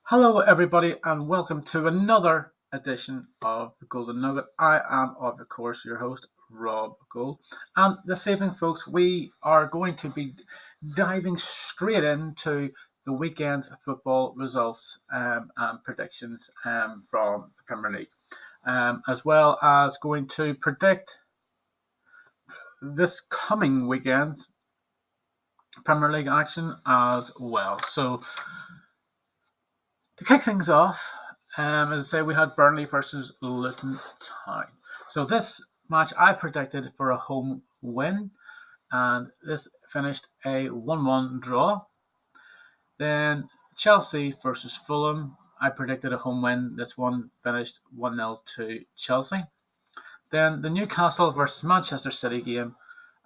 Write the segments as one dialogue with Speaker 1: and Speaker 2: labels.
Speaker 1: Hello, everybody, and welcome to another edition of the Golden Nugget. I am, of course, your host, Rob Gould. And this evening, folks, we are going to be diving straight into the weekend's football results and predictions from the Premier League, as well as going to predict this coming weekend's Premier League action as well. So, to kick things off, as I say, we had Burnley versus Luton Town. So this match I predicted for a home win, and this finished a 1-1 draw. Then Chelsea versus Fulham, I predicted a home win. This one finished 1-0 to Chelsea. Then the Newcastle versus Manchester City game,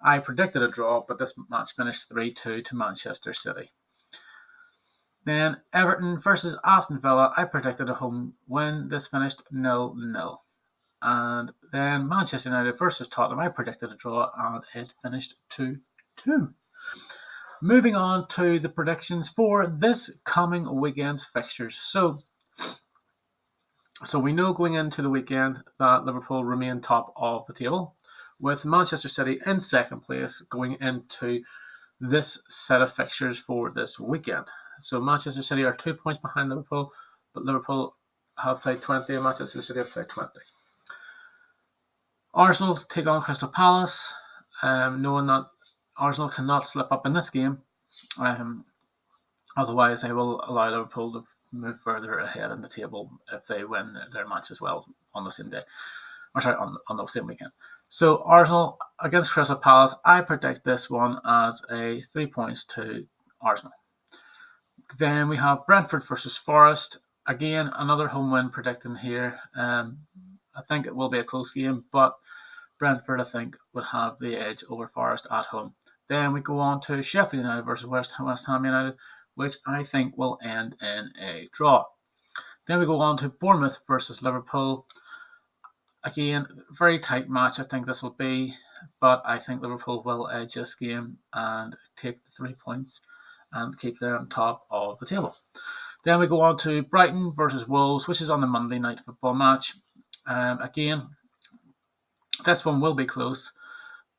Speaker 1: I predicted a draw, but this match finished 3-2 to Manchester City. Then Everton versus Aston Villa, I predicted a home win. This finished 0-0. And then Manchester United versus Tottenham, I predicted a draw, and it finished 2-2. Moving on to the predictions for this coming weekend's fixtures. So we know going into the weekend that Liverpool remain top of the table, with Manchester City in second place going into this set of fixtures for this weekend. So Manchester City are 2 points behind Liverpool, but Liverpool have played 20 and Manchester City have played 20. Arsenal take on Crystal Palace, knowing that Arsenal cannot slip up in this game. Otherwise, they will allow Liverpool to move further ahead in the table if they win their match as well on the same day. On the same weekend. So Arsenal against Crystal Palace, I predict this one as a 3 points to Arsenal. Then we have Brentford versus Forest. Again, another home win predicting here. I think it will be a close game, but Brentford, I think, would have the edge over Forest at home. Then we go on to Sheffield United versus West Ham United, which I think will end in a draw. Then we go on to Bournemouth versus Liverpool. Again, very tight match I think this will be, but I think Liverpool will edge this game and take the 3 points and keep them top of the table. Then we go on to Brighton versus Wolves, which is on the Monday night football match. Again, this one will be close,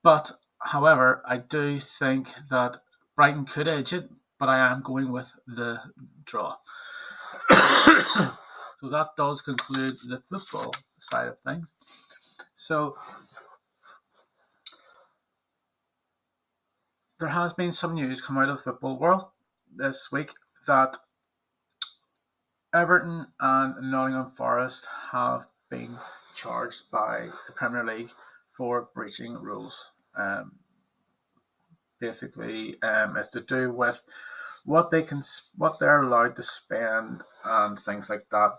Speaker 1: but however, I do think that Brighton could edge it, but I am going with the draw. So that does conclude the football side of things. So there has been some news come out of the football world this week that Everton and Nottingham Forest have been charged by the Premier League for breaching rules. Basically, it's to do with what they're allowed to spend and things like that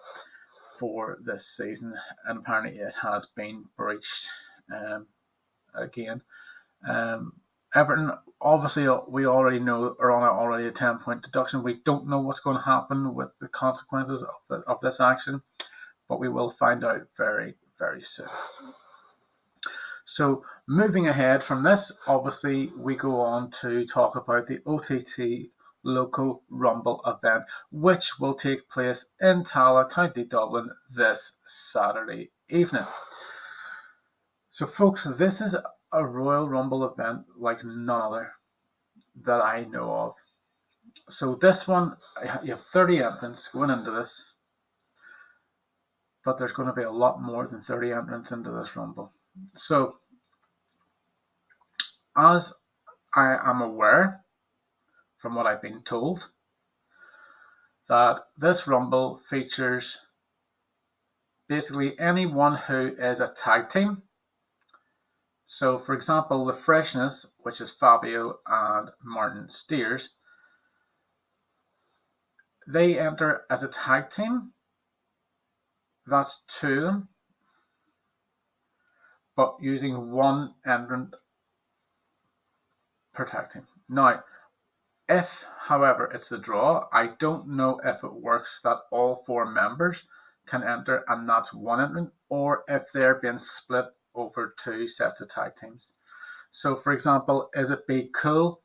Speaker 1: for this season, and apparently it has been breached again. Everton, obviously, we already know are on already a 10-point deduction. We don't know what's going to happen with the consequences of this action, but we will find out very, very soon. So moving ahead from this, obviously, we go on to talk about the OTT Loco Rumble event, which will take place in Tala, County Dublin, this Saturday evening. So, folks, this is a Royal Rumble event like none other that I know of. So this one, you have 30 entrants going into this, but there's going to be a lot more than 30 entrants into this Rumble. So, as I am aware, from what I've been told, that this Rumble features basically anyone who is a tag team. So, for example, the Freshness, which is Fabio and Martin Steers, they enter as a tag team. That's 2 of them, but using one entrant per tag team. Now, if, however, it's the draw, I don't know if it works that all 4 members can enter and that's one entrant, or if they're being split over 2 sets of tag teams. So, for example, is it Be Cool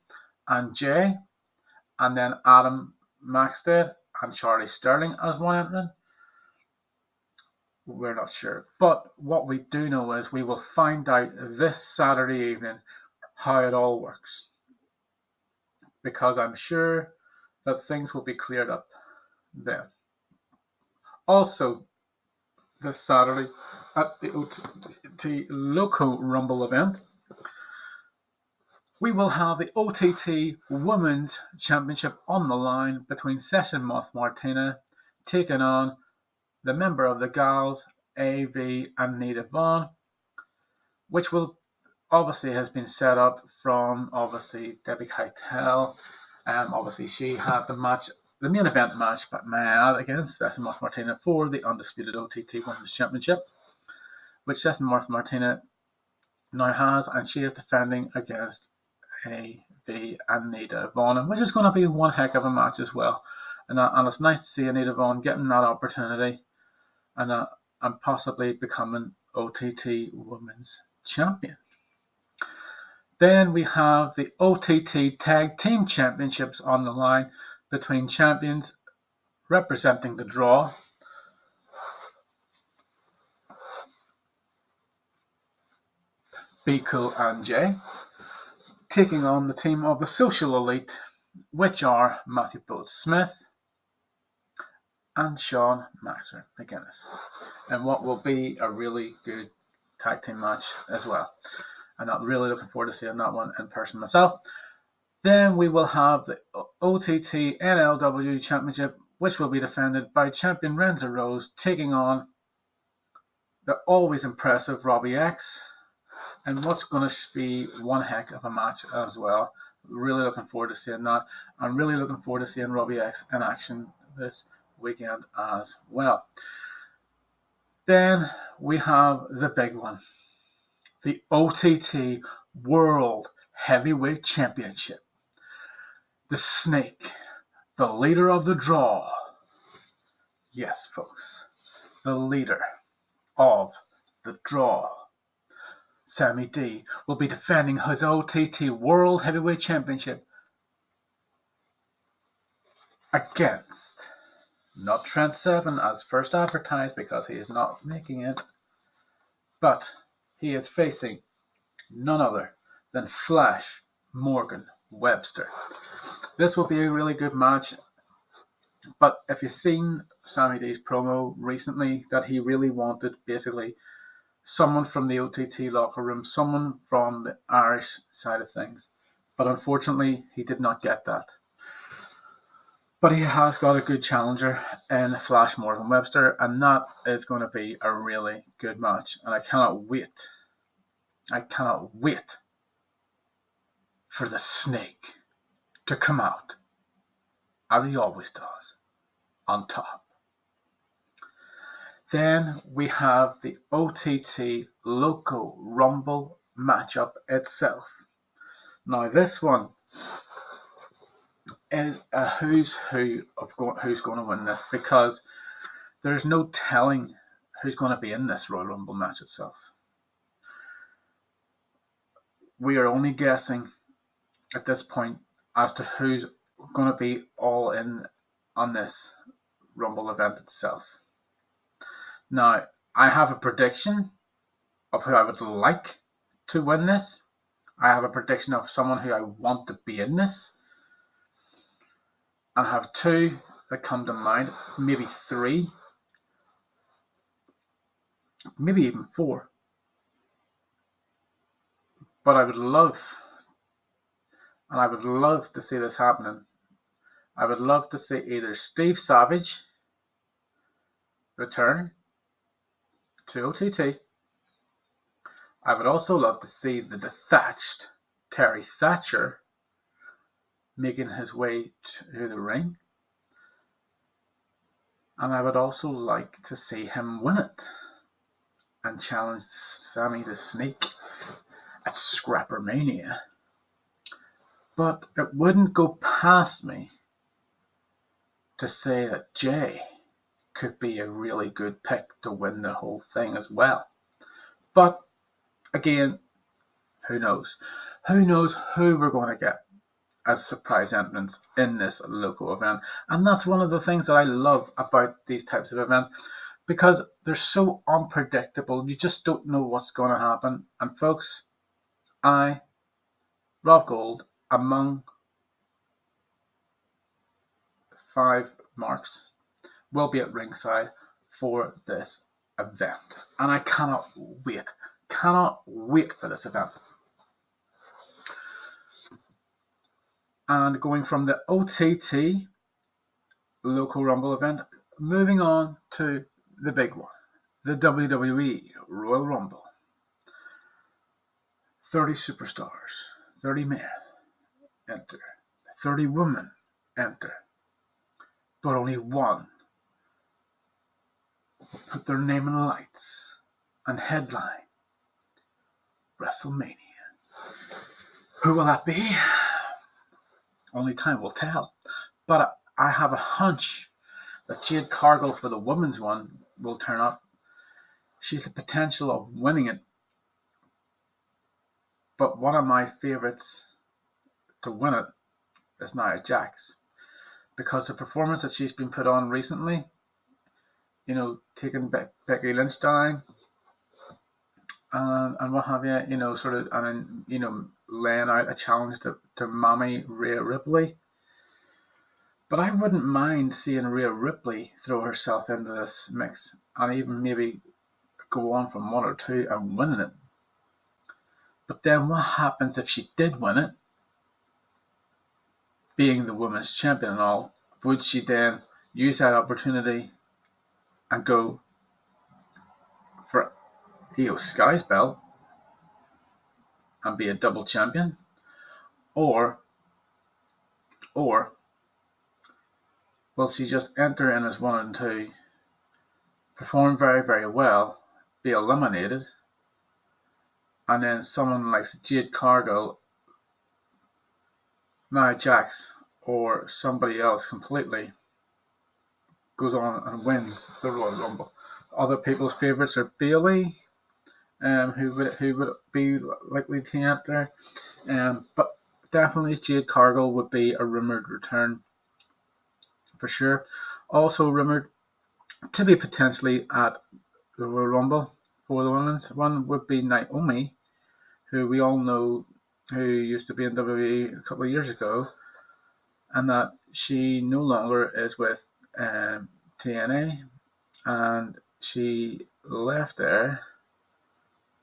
Speaker 1: and Jay, and then Adam Maxted and Charlie Sterling as one entrant. We're not sure. But what we do know is we will find out this Saturday evening how it all works. Because I'm sure that things will be cleared up then. Also, this Saturday at the OTT Loco Rumble event, we will have the OTT Women's Championship on the line between Session Moth Martina taking on the member of the Gals, AV and Nita Vaughn, which will obviously has been set up from obviously Debbie Keitel. Obviously she had the main event match against Session Moth Martina for the undisputed OTT Women's Championship, which Session Moth Martina now has, and she is defending against AV and Nita Vaughn, which is going to be one heck of a match as well. And it's nice to see Nita Vaughn getting that opportunity and possibly becoming OTT Women's Champion. Then we have the OTT Tag Team Championships on the line between champions representing the draw. Be Cool and Jay taking on the team of the Social Elite, which are Matthew Booth Smith and Sean Maxer McGuinness, and what will be a really good tag team match as well. And I'm really looking forward to seeing that one in person myself. Then we will have the OTT NLW Championship, which will be defended by champion Renzo Rose taking on the always impressive Robbie X, and what's going to be one heck of a match as well. Really looking forward to seeing that. I'm really looking forward to seeing Robbie X in action this weekend as well. Then we have the big one, the OTT World Heavyweight Championship. The Snake, the leader of the draw. Yes, folks, the leader of the draw. Sammy D will be defending his OTT World Heavyweight Championship against not Trent Seven as first advertised, because he is not making it, but he is facing none other than Flash Morgan Webster. This will be a really good match, but if you've seen Sammy D's promo recently, that he really wanted basically someone from the OTT locker room, someone from the Irish side of things, but unfortunately he did not get that. But he has got a good challenger in Flash Morgan Webster, and that is going to be a really good match, and I cannot wait for the Snake to come out, as he always does, on top. Then we have the OTT Loco Rumble matchup itself. Now this one is a who's who of who's going to win this, because there's no telling who's going to be in this Royal Rumble match itself. We are only guessing at this point as to who's going to be all in on this Rumble event itself. Now, I have a prediction of who I would like to win this. I have a prediction of someone who I want to be in this. And I have two that come to mind, maybe three, maybe even four. But I would love to see this happening. I would love to see either Steve Savage return to OTT. I would also love to see the detached Terry Thatcher making his way to the ring. And I would also like to see him win it and challenge Sammy the Snake at Scrappermania. But it wouldn't go past me to say that Jay could be a really good pick to win the whole thing as well. But again, who knows? Who knows who we're going to get? as surprise entrants in this local event. And that's one of the things that I love about these types of events, because they're so unpredictable. You just don't know what's going to happen. And folks, I, Rob Gould, among 5 marks, will be at ringside for this event. And I cannot wait for this event. And going from the OTT Loco Rumble event, moving on to the big one, the WWE Royal Rumble. 30 superstars, 30 men enter, 30 women enter, but only one put their name in the lights and headline WrestleMania. Who will that be? Only time will tell. But I have a hunch that Jade Cargill for the women's one will turn up. She's the potential of winning it. But one of my favourites to win it is Nia Jax. Because the performance that she's been put on recently, taking Becky Lynch down and what have you, sort of, and then, laying out a challenge to Mommy Rhea Ripley. But I wouldn't mind seeing Rhea Ripley throw herself into this mix and even maybe go on from 1 or 2 and winning it. But then what happens if she did win it, being the women's champion and all? Would she then use that opportunity and go for Io Sky's belt and be a double champion? Or will she just enter in as 1 and 2, perform very, very well, be eliminated, and then someone like Jade Cargill, Nia Jax, or somebody else completely goes on and wins the Royal Rumble? Other people's favourites are Bayley, who would be likely to enter, but definitely Jade Cargill would be a rumoured return for sure. Also rumoured to be potentially at the Royal Rumble for the women's one would be Naomi, who we all know who used to be in WWE a couple of years ago, and that she no longer is with TNA, and she left there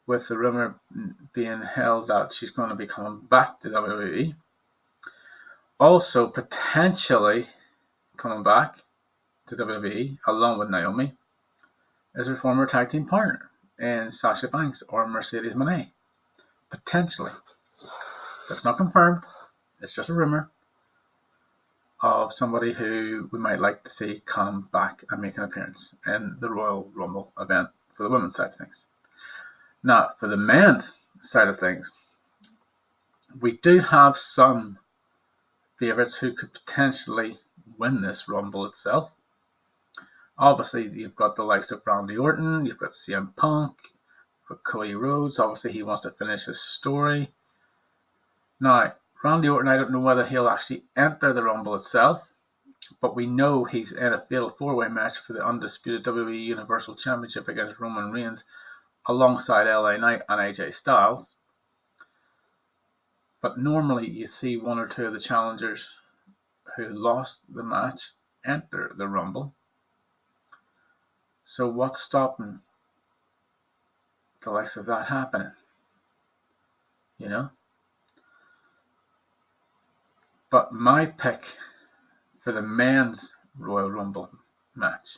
Speaker 1: with the rumour being held that she's going to be coming back to WWE. Also potentially coming back to WWE along with Naomi is her former tag team partner in Sasha Banks or Mercedes Moné. Potentially. That's not confirmed. It's just a rumour of somebody who we might like to see come back and make an appearance in the Royal Rumble event for the women's side of things. Now, for the men's side of things, we do have some favourites who could potentially win this Rumble itself. Obviously, you've got the likes of Randy Orton, you've got CM Punk, you've got Cody Rhodes. Obviously, he wants to finish his story. Now, Randy Orton, I don't know whether he'll actually enter the Rumble itself, but we know he's in a fatal 4-way match for the undisputed WWE Universal Championship against Roman Reigns alongside LA Knight and AJ Styles. But normally you see 1 or 2 of the challengers who lost the match enter the Rumble. So what's stopping the likes of that happening? But my pick for the men's Royal Rumble match,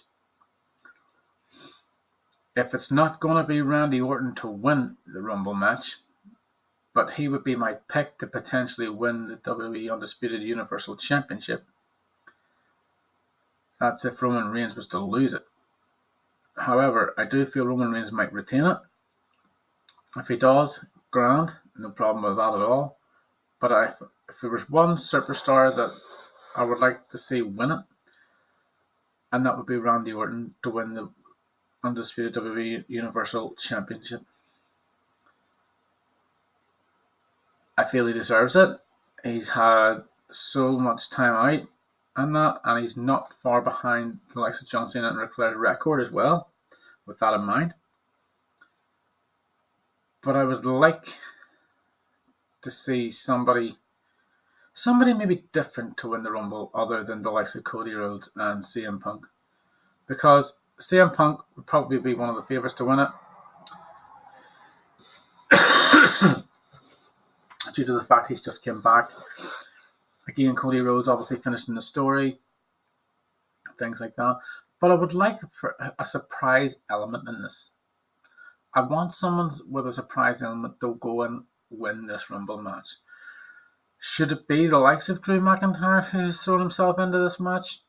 Speaker 1: if it's not going to be Randy Orton to win the Rumble match, but he would be my pick to potentially win the WWE Undisputed Universal Championship. That's if Roman Reigns was to lose it. However, I do feel Roman Reigns might retain it. If he does, grand, no problem with that at all. But if there was one superstar that I would like to see win it, and that would be Randy Orton to win the Undisputed WWE Universal Championship. I feel he deserves it. He's had so much time out and that, and he's not far behind the likes of John Cena and Ric Flair's record as well, with that in mind. But I would like to see somebody maybe different to win the Rumble other than the likes of Cody Rhodes and CM Punk. Because CM Punk would probably be one of the favourites to win it. Due to the fact he's just came back. Again, Cody Rhodes obviously finishing the story. Things like that. But I would like for a surprise element in this. I want someone with a surprise element to go and win this Rumble match. Should it be the likes of Drew McIntyre who's thrown himself into this match?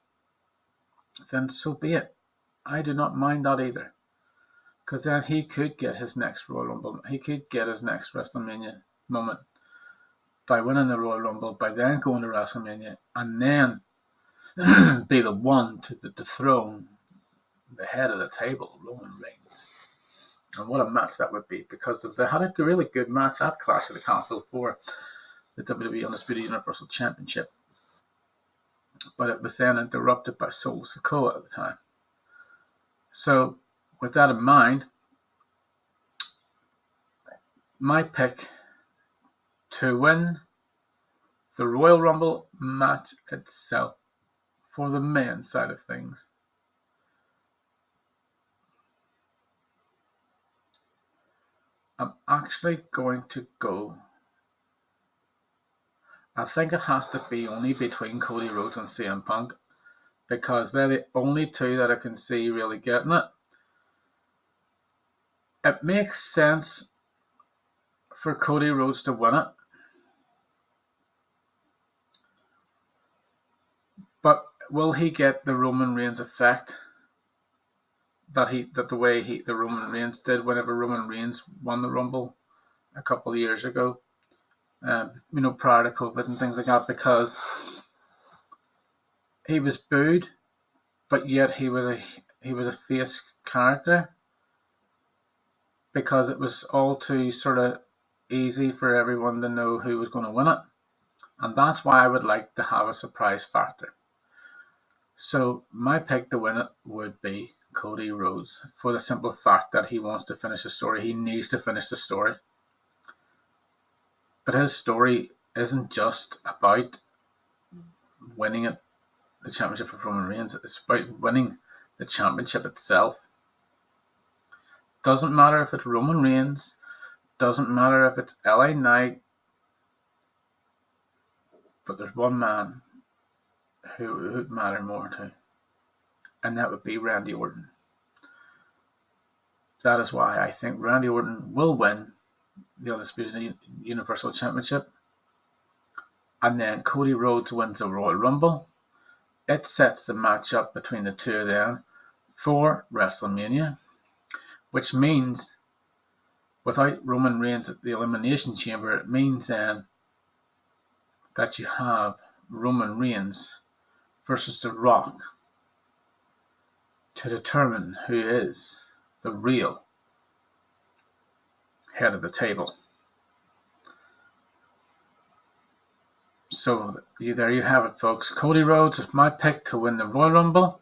Speaker 1: Then so be it. I do not mind that either. Because then he could get his next Royal Rumble. He could get his next WrestleMania moment by winning the Royal Rumble, by then going to WrestleMania, and then be the one to dethrone the head of the table, Roman Reigns. And what a match that would be, because they had a really good match at Clash of the Castle for the WWE Undisputed Universal Championship. But it was then interrupted by Solo Sikoa at the time. So, with that in mind, my pick to win the Royal Rumble match itself for the men's side of things, I'm actually going to go. I think it has to be only between Cody Rhodes and CM Punk, because they're the only two that I can see really getting it. It makes sense for Cody Rhodes to win it, but will he get the Roman Reigns effect that the Roman Reigns did whenever Roman Reigns won the Rumble a couple of years ago? Prior to COVID and things like that, because he was booed, but yet he was a face character, because it was all too sort of easy for everyone to know who was going to win it, and that's why I would like to have a surprise factor. So my pick to win it would be Cody Rhodes, for the simple fact that he wants to finish the story. He needs to finish the story. But his story isn't just about winning the championship of Roman Reigns. It's about winning the championship itself. Doesn't matter if it's Roman Reigns. Doesn't matter if it's LA Knight. But there's one man who would matter more to, and that would be Randy Orton. That is why I think Randy Orton will win the Undisputed Universal Championship, and then Cody Rhodes wins the Royal Rumble. It sets the match up between the two of them for WrestleMania, which means without Roman Reigns at the Elimination Chamber, it means then that you have Roman Reigns versus The Rock to determine who is the real head of the table. So there you have it, folks. Cody Rhodes is my pick to win the Royal Rumble.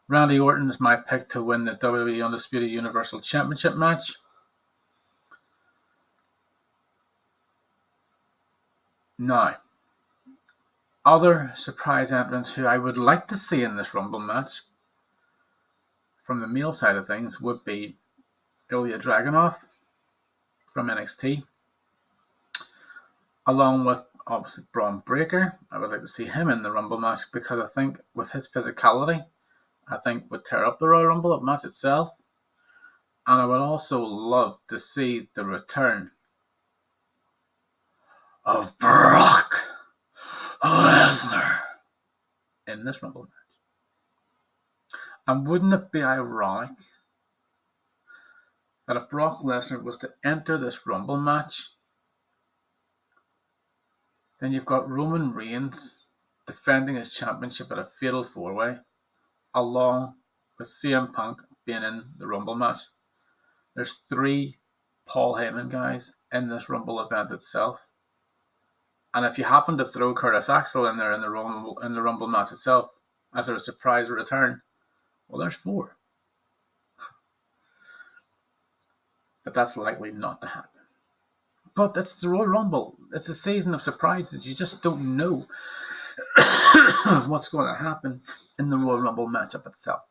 Speaker 1: Randy Orton is my pick to win the WWE Undisputed Universal Championship match. Now, other surprise entrants who I would like to see in this Rumble match from the male side of things would be Ilya Dragunov from NXT, along with obviously Braun Breaker. I would like to see him in the Rumble match, because I think with his physicality, I think would tear up the Royal Rumble match itself. And I would also love to see the return of Brock Lesnar in this Rumble match. And wouldn't it be ironic that if Brock Lesnar was to enter this Rumble match, then you've got Roman Reigns defending his championship at a fatal 4-way, along with CM Punk being in the Rumble match. There's 3 Paul Heyman guys in this Rumble event itself. And if you happen to throw Curtis Axel in there in the Rumble match itself as a surprise return, well, there's 4. But that's likely not to happen. But that's the Royal Rumble. It's a season of surprises. You just don't know what's going to happen in the Royal Rumble matchup itself.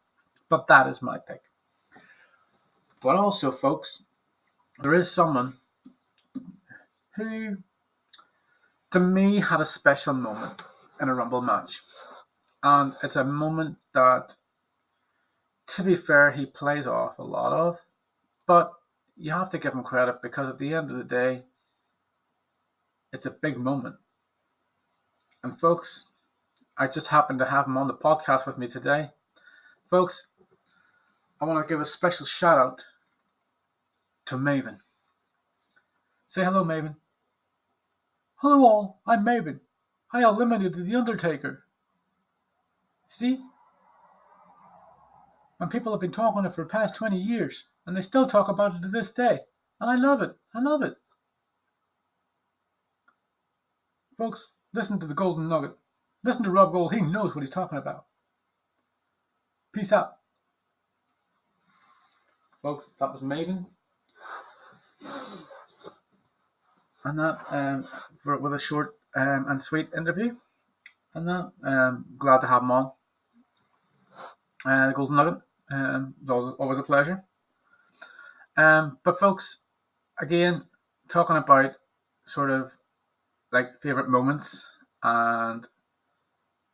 Speaker 1: But that is my pick. But also, folks, there is someone who, to me, had a special moment in a Rumble match. And it's a moment that, to be fair, he plays off a lot of. But you have to give him credit because at the end of the day, it's a big moment. And folks, I just happened to have him on the podcast with me today. Folks, I want to give a special shout out to Maven. Say hello, Maven. Hello all, I'm Maven. I eliminated The Undertaker. See? And people have been talking it for the past 20 years, and they still talk about it to this day. And I love it. I love it. Folks, listen to the Golden Nugget. Listen to Rob Gould. He knows what he's talking about. Peace out. Folks, that was Maven. And that, with a short and sweet interview. And that, glad to have him on. The Golden Nugget. Always a pleasure. But folks, again, talking about sort of like favorite moments and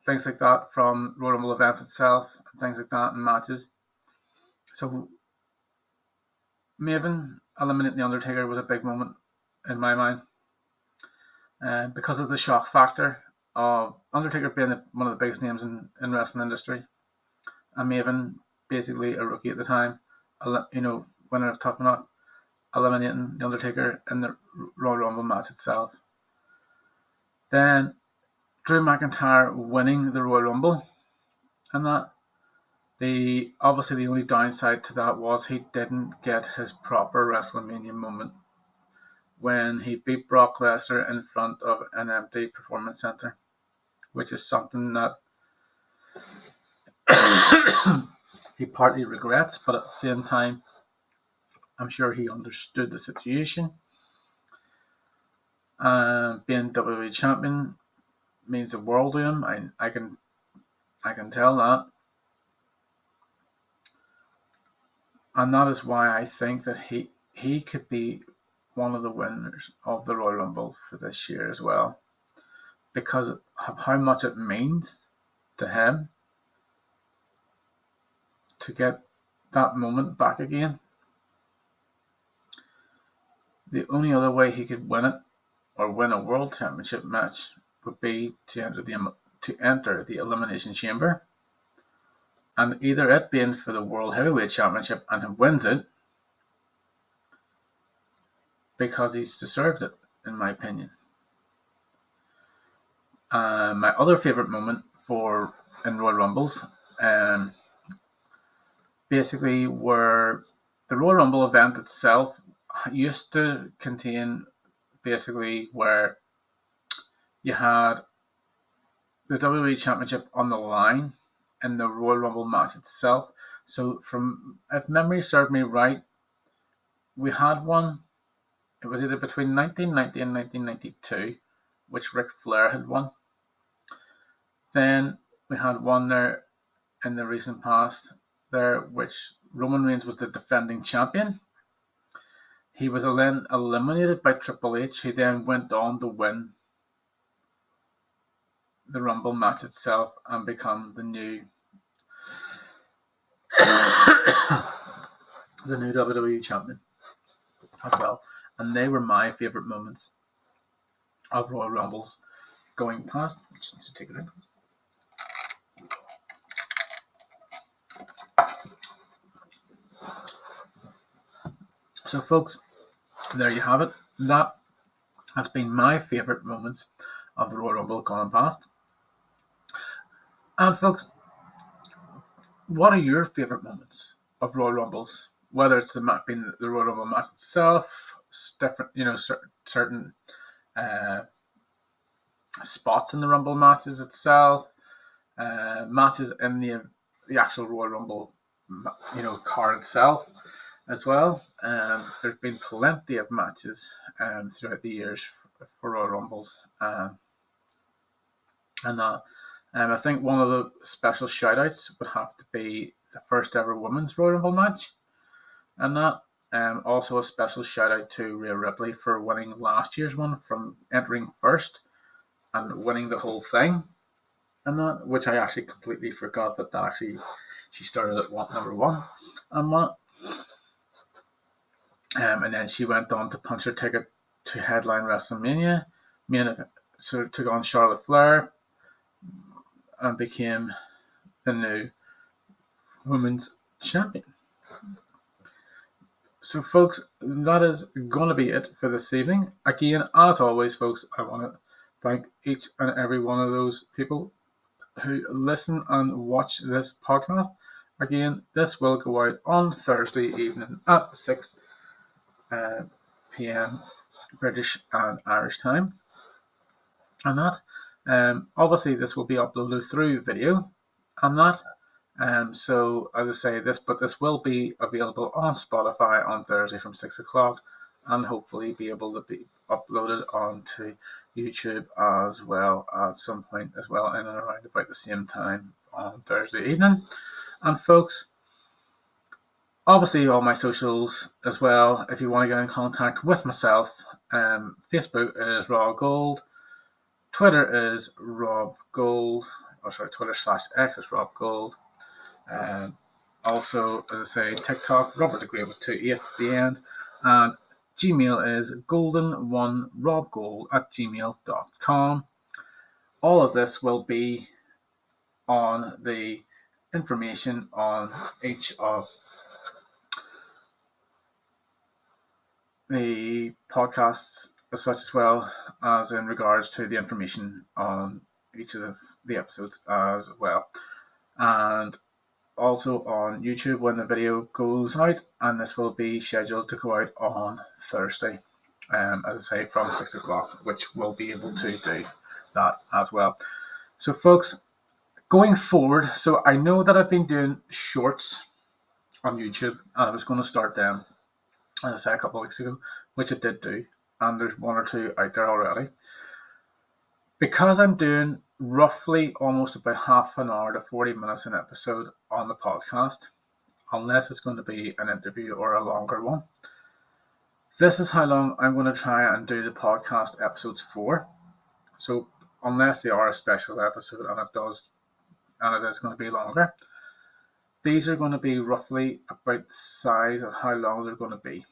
Speaker 1: things like that from Royal Rumble events itself, and things like that in matches. So Maven eliminating The Undertaker was a big moment in my mind, because of the shock factor of Undertaker being one of the biggest names in wrestling industry, and Maven basically a rookie at the time, winner of Tough Enough, eliminating The Undertaker in the Royal Rumble match itself. Then Drew McIntyre winning the Royal Rumble, and that obviously the only downside to that was he didn't get his proper WrestleMania moment when he beat Brock Lesnar in front of an empty performance center, which is something that he partly regrets, but at the same time, I'm sure he understood the situation. Being WWE champion means the world to him. I can tell that, and that is why I think that he could be one of the winners of the Royal Rumble for this year as well, because of how much it means to him to get that moment back again. The only other way he could win it, or win a World Championship match, would be to enter the Elimination Chamber, and either it being for the World Heavyweight Championship and he wins it, because he's deserved it, in my opinion. My other favourite moment in Royal Rumbles, basically were the Royal Rumble event itself used to contain basically where you had the WWE Championship on the line in the Royal Rumble match itself. So if memory served me right, we had one. It was either between 1990 and 1992, which Ric Flair had won. Then we had one there in the recent past there, which Roman Reigns was the defending champion. He was then eliminated by Triple H, who then went on to win the Rumble match itself and become the new WWE champion as well. And they were my favourite moments of Royal Rumbles going past. I just need to take it in. So, folks, there you have it. That has been my favourite moments of the Royal Rumble going past. And, folks, what are your favourite moments of Royal Rumbles? Whether it's the Royal Rumble match itself, different, certain spots in the Rumble matches itself, matches in the actual Royal Rumble, card itself as well. There's been plenty of matches throughout the years for Royal Rumbles, and that. I think one of the special shout-outs would have to be the first ever women's Royal Rumble match, and that. Also a special shout-out to Rhea Ripley for winning last year's one, from entering first and winning the whole thing, and that, which I actually completely forgot that actually she started at number one, and that. And then she went on to punch her ticket to headline WrestleMania, so took on Charlotte Flair, and became the new women's champion. So, folks, that is going to be it for this evening. Again, as always, folks, I want to thank each and every one of those people who listen and watch this podcast. Again, this will go out on Thursday evening at 6 p.m. British and Irish time. And that, obviously, this will be uploaded through video, and that. So as I say, this will be available on Spotify on Thursday from 6 o'clock, and hopefully be able to be uploaded onto YouTube as well at some point as well, in and around about the same time on Thursday evening. And folks, obviously all my socials as well, if you want to get in contact with myself, Facebook is Raw Gold, Twitter is Rob Gold, Twitter/X is Rob Gold. Also, as I say, TikTok, Robert the Great with 2 8s at the end, and Gmail is gouldenonerobgould@gmail.com. All of this will be on the information on each of the podcasts, as such, as well as in regards to the information on each of the episodes as well. And also on YouTube when the video goes out, and this will be scheduled to go out on Thursday, as I say, from 6 o'clock, which we'll be able to do that as well. So, folks, going forward, so I know that I've been doing shorts on YouTube, and I was going to start them, as I said, a couple of weeks ago, which I did do, and there's 1 or 2 out there already. Because I'm doing roughly almost about half an hour to 40 minutes an episode on the podcast, unless it's going to be an interview or a longer one, this is how long I'm going to try and do the podcast episodes for. So unless they are a special episode and it is going to be longer, these are going to be roughly about the size of how long they're going to be.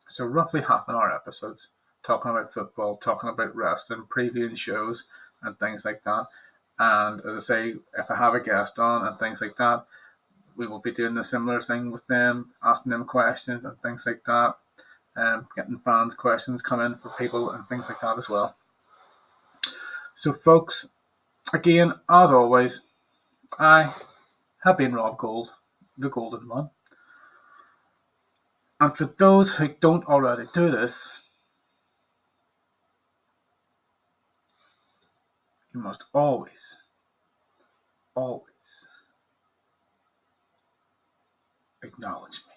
Speaker 1: So roughly half an hour episodes, talking about football, talking about wrestling, previewing shows and things like that. And as I say, if I have a guest on and things like that, we will be doing a similar thing with them, asking them questions and things like that, getting fans' questions come in for people and things like that as well. So, folks, again, as always, I have been Rob Gould, the Golden One. And for those who don't already do this, you must always acknowledge me.